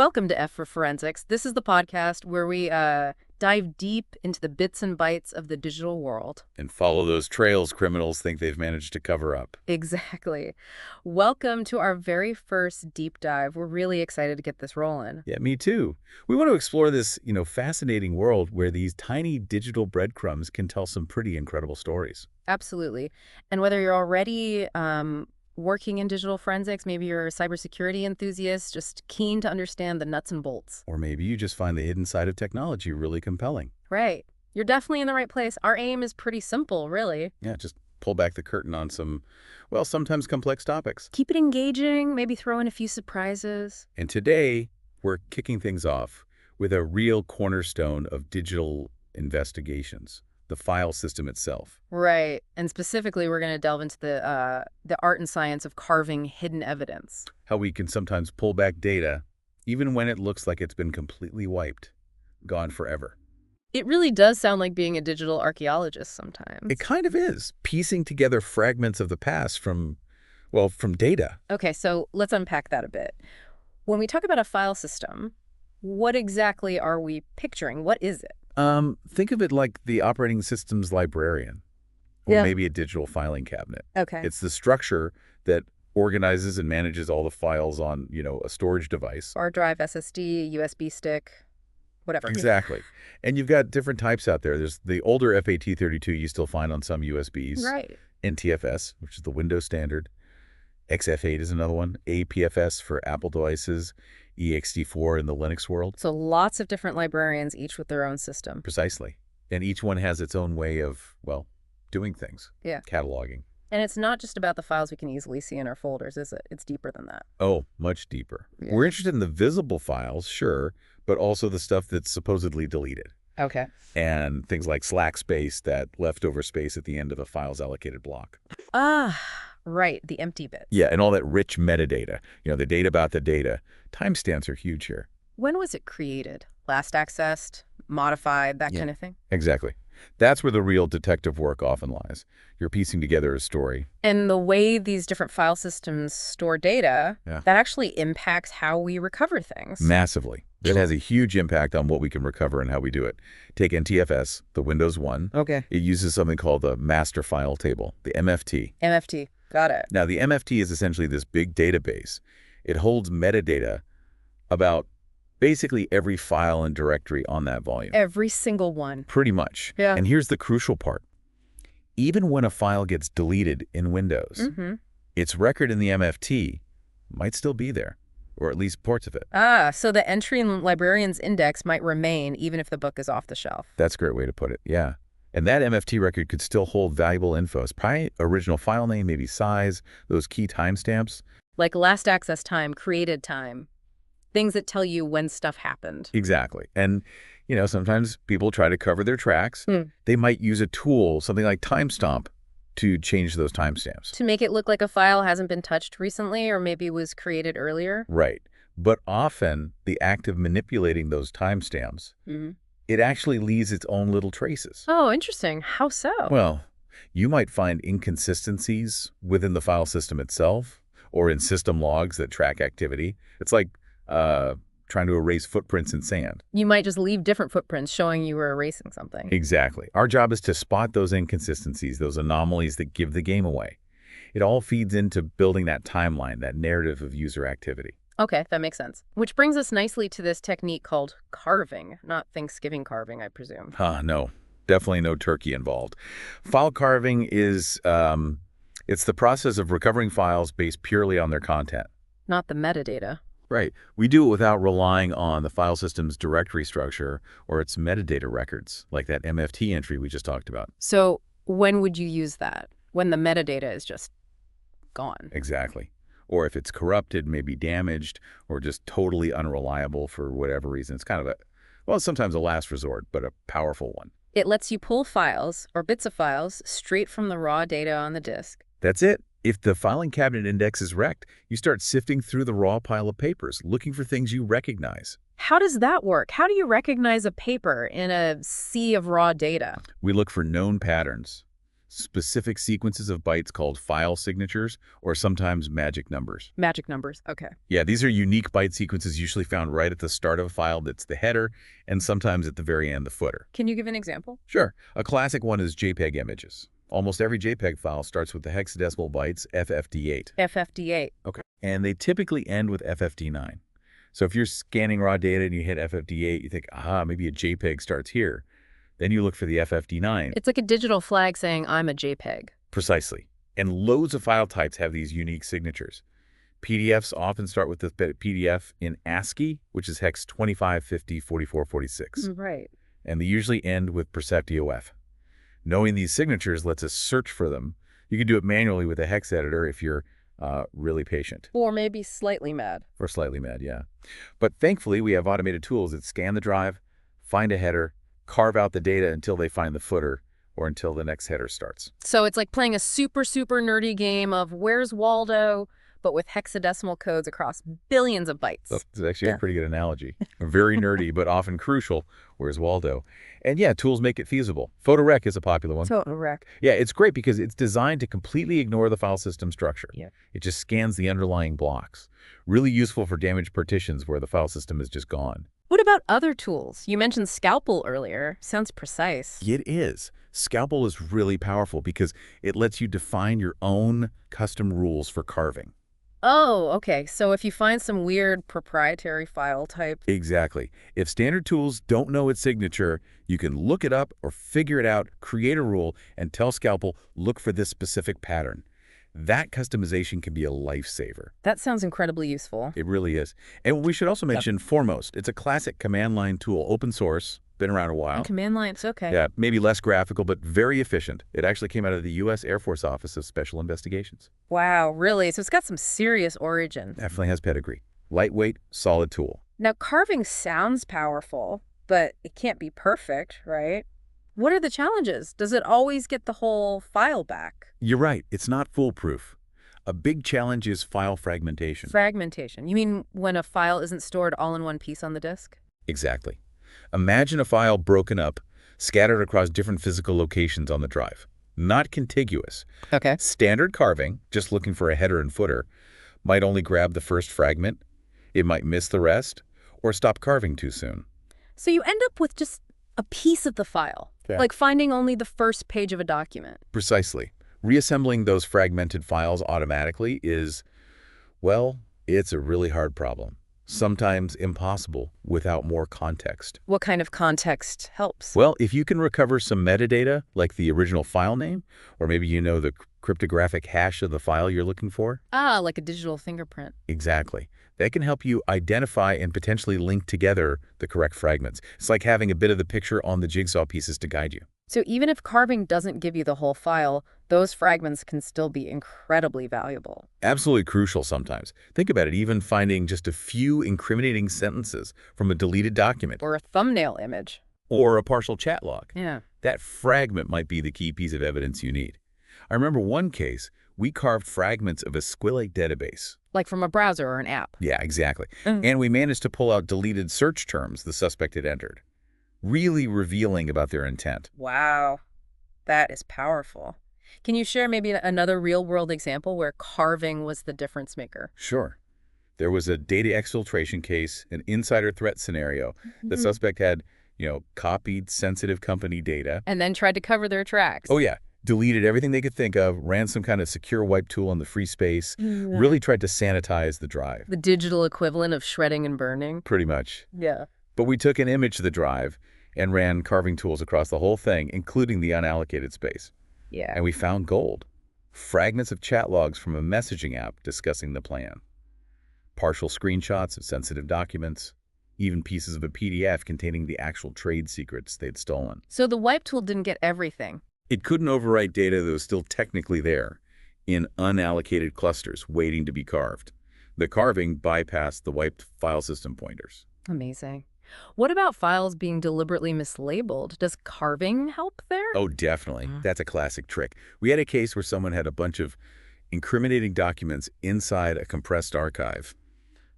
Welcome to F for Forensics. This is the podcast where we dive deep into the bits and bytes of the digital world. And follow those trails criminals think they've managed to cover up. Exactly. Welcome to our very first deep dive. We're really excited to get this rolling. Yeah, me too. We want to explore this, fascinating world where these tiny digital breadcrumbs can tell some pretty incredible stories. Absolutely. And whether you're already working in digital forensics, maybe you're a cybersecurity enthusiast, just keen to understand the nuts and bolts. Or maybe you just find the hidden side of technology really compelling. Right. You're definitely in the right place. Our aim is pretty simple, really. Yeah, just pull back the curtain on some, well, sometimes complex topics. Keep it engaging, maybe throw in a few surprises. And today, we're kicking things off with a real cornerstone of digital investigations, the file system itself. Right. And specifically, we're going to delve into the art and science of carving hidden evidence. How we can sometimes pull back data, even when it looks like it's been completely wiped, gone forever. It really does sound like being a digital archaeologist sometimes. It kind of is, piecing together fragments of the past from data. Okay, so let's unpack that a bit. When we talk about a file system, what exactly are we picturing? What is it? Think of it like the operating system's librarian, or maybe a digital filing cabinet. Okay. It's the structure that organizes and manages all the files on, a storage device. Hard drive, SSD, USB stick, whatever. Exactly. And you've got different types out there. There's the older FAT32 you still find on some USBs. Right. NTFS, which is the Windows standard. XF8 is another one. APFS for Apple devices. ext4 in the Linux world. So lots of different librarians, each with their own system. Precisely. And each one has its own way of, doing things. Yeah. Cataloging. And it's not just about the files we can easily see in our folders, is it? It's deeper than that. Oh, much deeper. Yeah. We're interested in the visible files, sure, but also the stuff that's supposedly deleted. Okay. And things like slack space, that leftover space at the end of a file's allocated block. Ah, right, the empty bits. Yeah, and all that rich metadata, the data about the data. Timestamps are huge here. When was it created? Last accessed, modified, that kind of thing? Exactly. That's where the real detective work often lies. You're piecing together a story. And the way these different file systems store data, that actually impacts how we recover things. Massively. It has a huge impact on what we can recover and how we do it. Take NTFS, the Windows 1. Okay. It uses something called the master file table, the MFT. MFT, got it. Now, the MFT is essentially this big database. It holds metadata about basically every file and directory on that volume. Every single one. Pretty much. Yeah. And here's the crucial part. Even when a file gets deleted in Windows, its record in the MFT might still be there, or at least parts of it. Ah, so the entry in librarian's index might remain even if the book is off the shelf. That's a great way to put it, yeah. And that MFT record could still hold valuable info. Probably original file name, maybe size, those key timestamps. Like last access time, created time. Things that tell you when stuff happened. Exactly. And, sometimes people try to cover their tracks. They might use a tool, something like Timestamp, to change those timestamps. To make it look like a file hasn't been touched recently or maybe was created earlier? Right. But often, the act of manipulating those timestamps, it actually leaves its own little traces. Oh, interesting. How so? Well, you might find inconsistencies within the file system itself or in system logs that track activity. It's like trying to erase footprints in sand. You might just leave different footprints showing you were erasing something. Exactly. Our job is to spot those inconsistencies, those anomalies that give the game away. It all feeds into building that timeline, that narrative of user activity. Okay, that makes sense. Which brings us nicely to this technique called carving, not Thanksgiving carving, I presume. No, definitely no turkey involved. File carving is, it's the process of recovering files based purely on their content. Not the metadata. Right. We do it without relying on the file system's directory structure or its metadata records, like that MFT entry we just talked about. So when would you use that? When the metadata is just gone? Exactly. Or if it's corrupted, maybe damaged, or just totally unreliable for whatever reason. It's kind of sometimes a last resort, but a powerful one. It lets you pull files or bits of files straight from the raw data on the disk. That's it. If the filing cabinet index is wrecked, you start sifting through the raw pile of papers, looking for things you recognize. How does that work? How do you recognize a paper in a sea of raw data? We look for known patterns. specific sequences of bytes called file signatures, or sometimes magic numbers. Magic numbers. Okay. Yeah, these are unique byte sequences usually found right at the start of a file that's the header, and sometimes at the very end, the footer. Can you give an example? Sure. A classic one is JPEG images. Almost every JPEG file starts with the hexadecimal bytes FFD8. FFD8. Okay. And they typically end with FFD9. So if you're scanning raw data and you hit FFD8, you think, aha, maybe a JPEG starts here. Then you look for the FFD9. It's like a digital flag saying I'm a JPEG. Precisely. And loads of file types have these unique signatures. PDFs often start with the PDF in ASCII, which is hex 25, 50, 44, 46. Right. And they usually end with %OF. Knowing these signatures lets us search for them. You can do it manually with a hex editor if you're really patient. Or maybe slightly mad. Or slightly mad, yeah. But thankfully, we have automated tools that scan the drive, find a header, carve out the data until they find the footer or until the next header starts. So it's like playing a super nerdy game of Where's Waldo, but with hexadecimal codes across billions of bytes. That's actually a pretty good analogy. Very nerdy, but often crucial. Where's Waldo? And yeah, tools make it feasible. PhotoRec is a popular one. PhotoRec. Yeah, it's great because it's designed to completely ignore the file system structure. Yeah. It just scans the underlying blocks. Really useful for damaged partitions where the file system is just gone. What about other tools? You mentioned Scalpel earlier. Sounds precise. It is. Scalpel is really powerful because it lets you define your own custom rules for carving. Oh, okay. So if you find some weird proprietary file type. Exactly. If standard tools don't know its signature, you can look it up or figure it out, create a rule, and tell Scalpel, look for this specific pattern. That customization can be a lifesaver. That sounds incredibly useful. It really is. And we should also mention Foremost. It's a classic command line tool, open source, been around a while. Command lines, okay. Yeah, maybe less graphical, but very efficient. It actually came out of the U.S. Air Force Office of Special Investigations. Wow, really? So it's got some serious origin. Definitely has pedigree. Lightweight, solid tool. Now, carving sounds powerful, but it can't be perfect, right? What are the challenges? Does it always get the whole file back? You're right. It's not foolproof. A big challenge is file fragmentation. Fragmentation. You mean when a file isn't stored all in one piece on the disk? Exactly. Imagine a file broken up, scattered across different physical locations on the drive. Not contiguous. Okay. Standard carving, just looking for a header and footer, might only grab the first fragment, it might miss the rest, or stop carving too soon. So you end up with just a piece of the file, like finding only the first page of a document. Precisely. Reassembling those fragmented files automatically is, well, it's a really hard problem. Sometimes impossible without more context. What kind of context helps? Well, if you can recover some metadata, like the original file name, or maybe you know the cryptographic hash of the file you're looking for. Ah, like a digital fingerprint. Exactly. That can help you identify and potentially link together the correct fragments. It's like having a bit of the picture on the jigsaw pieces to guide you. So even if carving doesn't give you the whole file, those fragments can still be incredibly valuable. Absolutely crucial sometimes. Think about it, even finding just a few incriminating sentences from a deleted document. Or a thumbnail image. Or a partial chat log. Yeah. That fragment might be the key piece of evidence you need. I remember one case, we carved fragments of a SQLite database. Like from a browser or an app. Yeah, exactly. And we managed to pull out deleted search terms the suspect had entered, really revealing about their intent. Wow. That is powerful. Can you share maybe another real-world example where carving was the difference maker? Sure. There was a data exfiltration case, an insider threat scenario. The suspect had, copied sensitive company data. And then tried to cover their tracks. Oh, yeah. Deleted everything they could think of, ran some kind of secure wipe tool on the free space, really tried to sanitize the drive. The digital equivalent of shredding and burning. Pretty much. Yeah. But we took an image of the drive and ran carving tools across the whole thing, including the unallocated space. Yeah. And we found gold. Fragments of chat logs from a messaging app discussing the plan. Partial screenshots of sensitive documents. Even pieces of a PDF containing the actual trade secrets they'd stolen. So the wipe tool didn't get everything. It couldn't overwrite data that was still technically there, in unallocated clusters waiting to be carved. The carving bypassed the wiped file system pointers. Amazing. What about files being deliberately mislabeled? Does carving help there? Oh, definitely. That's a classic trick. We had a case where someone had a bunch of incriminating documents inside a compressed archive,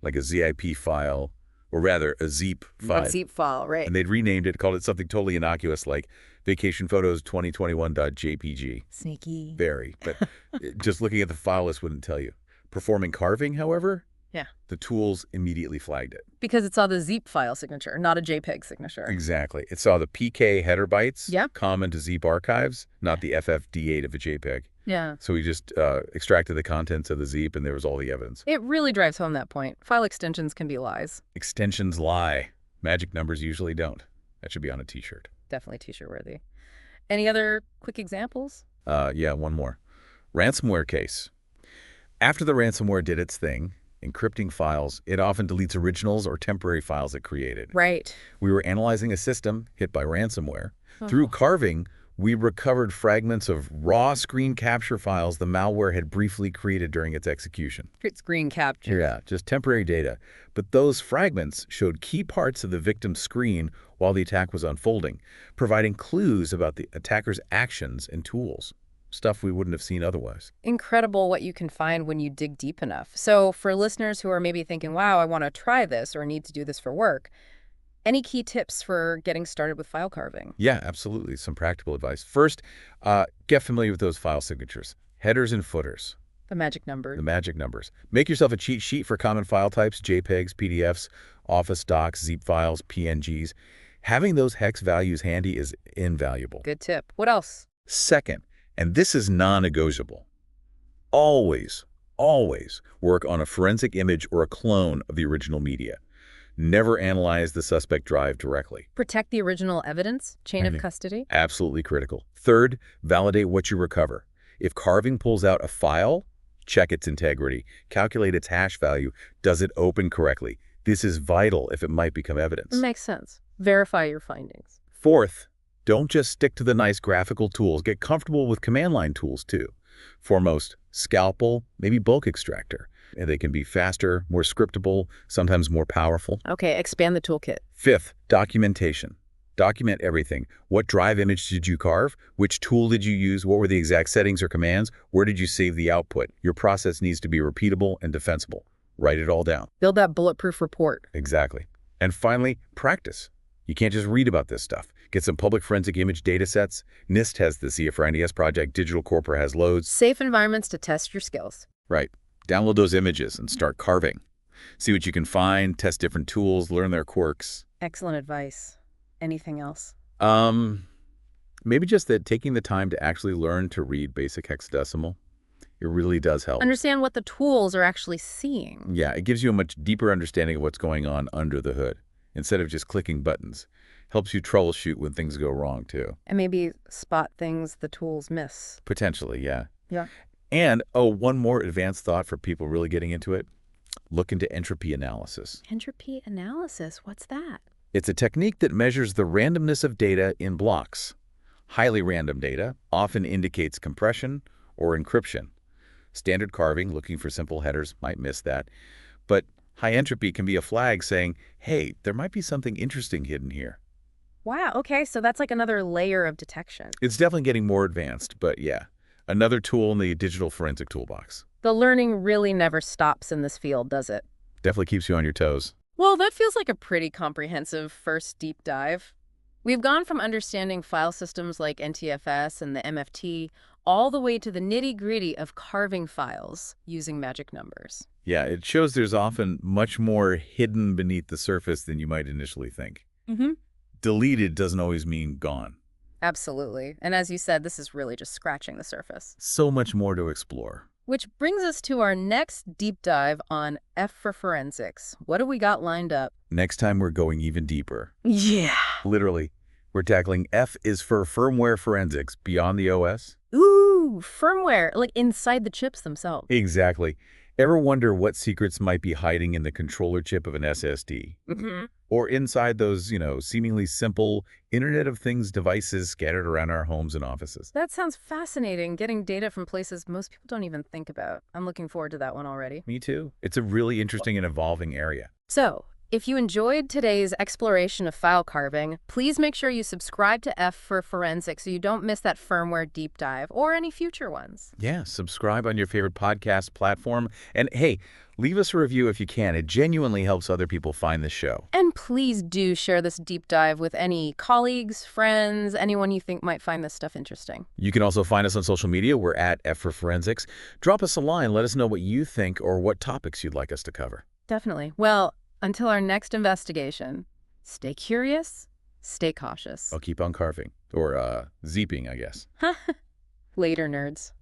like a ZIP file, or rather a ZEEP file. A ZEEP file, right. And they'd renamed it, called it something totally innocuous like Vacation photos 2021.jpg. Sneaky. Very, but just looking at the file list wouldn't tell you. Performing carving, however, Yeah. the tools immediately flagged it. Because it saw the ZIP file signature, not a JPEG signature. Exactly. It saw the PK header bytes, Yep. common to ZIP archives, not the FFD8 of a JPEG. Yeah. So we just extracted the contents of the ZIP, and there was all the evidence. It really drives home that point. File extensions can be lies. Extensions lie. Magic numbers usually don't. That should be on a T-shirt. Definitely T-shirt worthy. Any other quick examples? Yeah, one more. Ransomware case. After the ransomware did its thing, encrypting files, it often deletes originals or temporary files it created. Right. We were analyzing a system hit by ransomware. Through carving, we recovered fragments of raw screen capture files the malware had briefly created during its execution. It's screen capture. Yeah, just temporary data. But those fragments showed key parts of the victim's screen while the attack was unfolding, providing clues about the attacker's actions and tools, stuff we wouldn't have seen otherwise. Incredible what you can find when you dig deep enough. So for listeners who are maybe thinking, wow, I want to try this or need to do this for work, any key tips for getting started with file carving? Yeah, absolutely. Some practical advice. First, get familiar with those file signatures, headers and footers, The magic number. the magic numbers. Make yourself a cheat sheet for common file types, JPEGs, PDFs, Office docs, ZIP files, PNGs. Having those hex values handy is invaluable. Good tip. What else? Second, and this is non-negotiable, always work on a forensic image or a clone of the original media. Never analyze the suspect drive directly. Protect the original evidence, chain of custody. Absolutely critical. Third, validate what you recover. If carving pulls out a file, check its integrity. Calculate its hash value. Does it open correctly? This is vital if it might become evidence. Makes sense. Verify your findings. Fourth, don't just stick to the nice graphical tools. Get comfortable with command line tools too. Foremost, scalpel, maybe bulk extractor. And they can be faster, more scriptable, sometimes more powerful. Okay, expand the toolkit. Fifth, documentation. Document everything. What drive image did you carve? Which tool did you use? What were the exact settings or commands? Where did you save the output? Your process needs to be repeatable and defensible. Write it all down. Build that bulletproof report. Exactly. And finally, practice. You can't just read about this stuff. Get some public forensic image data sets. NIST has the CFR NES project. Digital Corpora has loads. Safe environments to test your skills. Right. Download those images and start carving. See what you can find, test different tools, learn their quirks. Excellent advice. Anything else? Maybe just that taking the time to actually learn to read basic hexadecimal, it really does help. Understand what the tools are actually seeing. Yeah, it gives you a much deeper understanding of what's going on under the hood, instead of just clicking buttons. Helps you troubleshoot when things go wrong, too. And maybe spot things the tools miss. Potentially, yeah. Yeah. And, one more advanced thought for people really getting into it. Look into entropy analysis. Entropy analysis, what's that? It's a technique that measures the randomness of data in blocks. Highly random data often indicates compression or encryption. Standard carving, looking for simple headers, might miss that. But high entropy can be a flag saying, hey, there might be something interesting hidden here. Wow, okay, so that's like another layer of detection. It's definitely getting more advanced, but yeah, another tool in the digital forensic toolbox. The learning really never stops in this field, does it? Definitely keeps you on your toes. Well, that feels like a pretty comprehensive first deep dive. We've gone from understanding file systems like NTFS and the MFT all the way to the nitty-gritty of carving files using magic numbers. Yeah, it shows there's often much more hidden beneath the surface than you might initially think. Mm-hmm. Deleted doesn't always mean gone. Absolutely. And as you said, this is really just scratching the surface. So much more to explore. Which brings us to our next deep dive on F for forensics. What do we got lined up? Next time we're going even deeper. Yeah. Literally, we're tackling F is for firmware forensics beyond the OS. Ooh, firmware, like inside the chips themselves. Exactly. Ever wonder what secrets might be hiding in the controller chip of an SSD? Mm-hmm. Or inside those, seemingly simple Internet of Things devices scattered around our homes and offices? That sounds fascinating, getting data from places most people don't even think about. I'm looking forward to that one already. Me too. It's a really interesting and evolving area. So, If you enjoyed today's exploration of file carving, please make sure you subscribe to F for Forensics so you don't miss that firmware deep dive or any future ones. Yeah, subscribe on your favorite podcast platform. And hey, leave us a review if you can. It genuinely helps other people find the show. And please do share this deep dive with any colleagues, friends, anyone you think might find this stuff interesting. You can also find us on social media. We're at F for Forensics. Drop us a line. Let us know what you think or what topics you'd like us to cover. Definitely. Well, until our next investigation, stay curious, stay cautious. I'll keep on carving. Or, zeeping, I guess. Later, nerds.